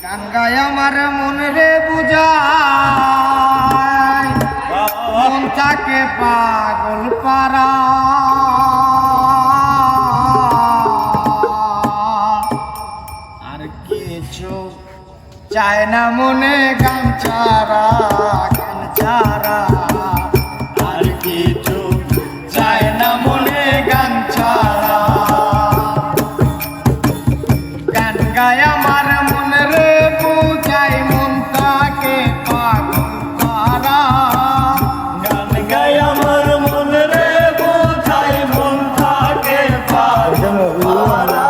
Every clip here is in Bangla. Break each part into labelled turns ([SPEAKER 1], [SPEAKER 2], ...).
[SPEAKER 1] গান গায় আমার মন রে বুঝায়, মন থাকে পাগল পারা। আর কিছু চায় না মনে গান ছাড়া, গান ছাড়া। আর কিছু চায় না মনে গান ছাড়া। গান গায় আমার মন রে বুঝায়, মন থাকে পাগল পারা।
[SPEAKER 2] গান গায় আমার মন রে বোঝায়, মন থাকে পাগল পারা।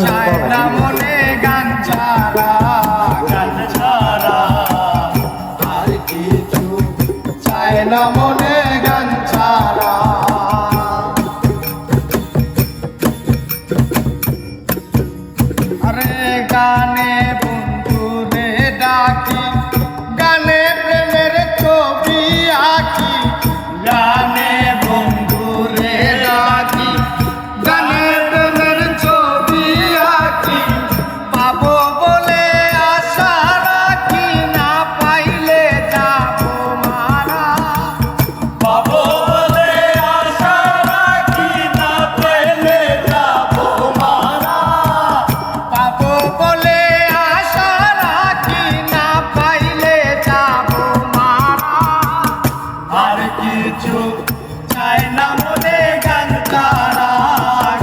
[SPEAKER 1] চায় না মনে গান ছাড়া, গান ছাড়া। আর কিছু চায় না মনে গান ছাড়া। আরে গানে বন্ধুরে ডাকি, গানে প্রেমের ছবি আঁকি। গানে বন্ধুরে ডাকি, গানে প্রেমের ছবি আঁকি। পাবো বলে আশা রাখি, না পাইলে যাবো মারা।
[SPEAKER 2] পাবো বলে আশা রাখি, না পেলে যাবো মারা।
[SPEAKER 1] পাবো বলে আশা রাখি, না পাইলে যাবো মারা।
[SPEAKER 2] আর কিছু চাই না মনে গান ছাড়া,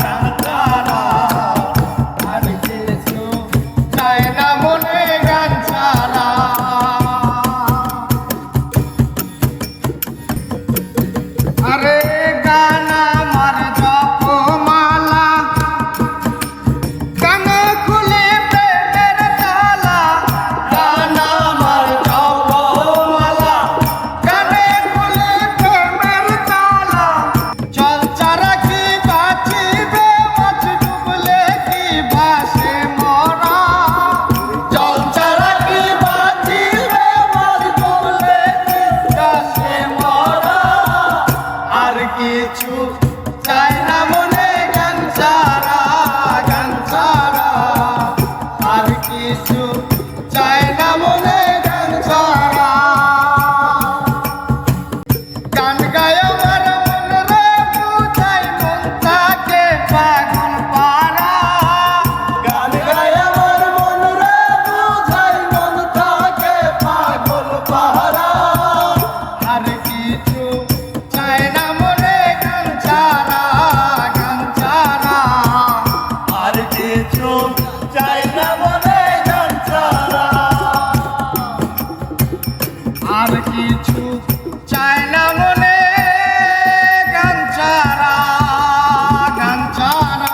[SPEAKER 2] গান ছাড়া।
[SPEAKER 1] আর কিছু চায় না মনে গান ছাড়া। আরে গান আমার জপমালা, গানে খুলে প্রেমের তালা। গান আমার জপমালা, গানে খুলে প্রেমের তালা। চল ছাড়া কি বাঁচিবে, মাছ ডুবলে কি ভাসে মরা। চল ছাড়া কি বাঁচিবে, মাছ ডুবলে কি ভাসে মরা। আর কিছু চাই না মনে গান ছাড়া, গান ছাড়া। আর কিছু চাই না মনে গান ছাড়া। গান গায় আমার মন রে বুঝায়, মন থাকে পাগল পারা।
[SPEAKER 2] গান গায় আমার মন রে বোঝায়, মন থাকে পাগল পারা।
[SPEAKER 1] আর কিছু চায় না মনে গান ছাড়া, গান ছাড়া।
[SPEAKER 2] আর কিছু চাই না মনে গান ছাড়া।
[SPEAKER 1] আর কিছু চায় না মনে গান ছাড়া, গান ছাড়া।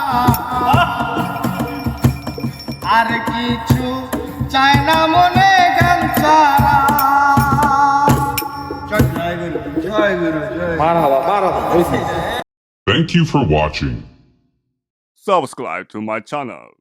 [SPEAKER 1] আর কিছু চায় না মনে গান ছাড়া। জয় গুরু, জয় গুরু, জয় গুরু।
[SPEAKER 3] Thank you for watching.
[SPEAKER 4] Subscribe to my channel.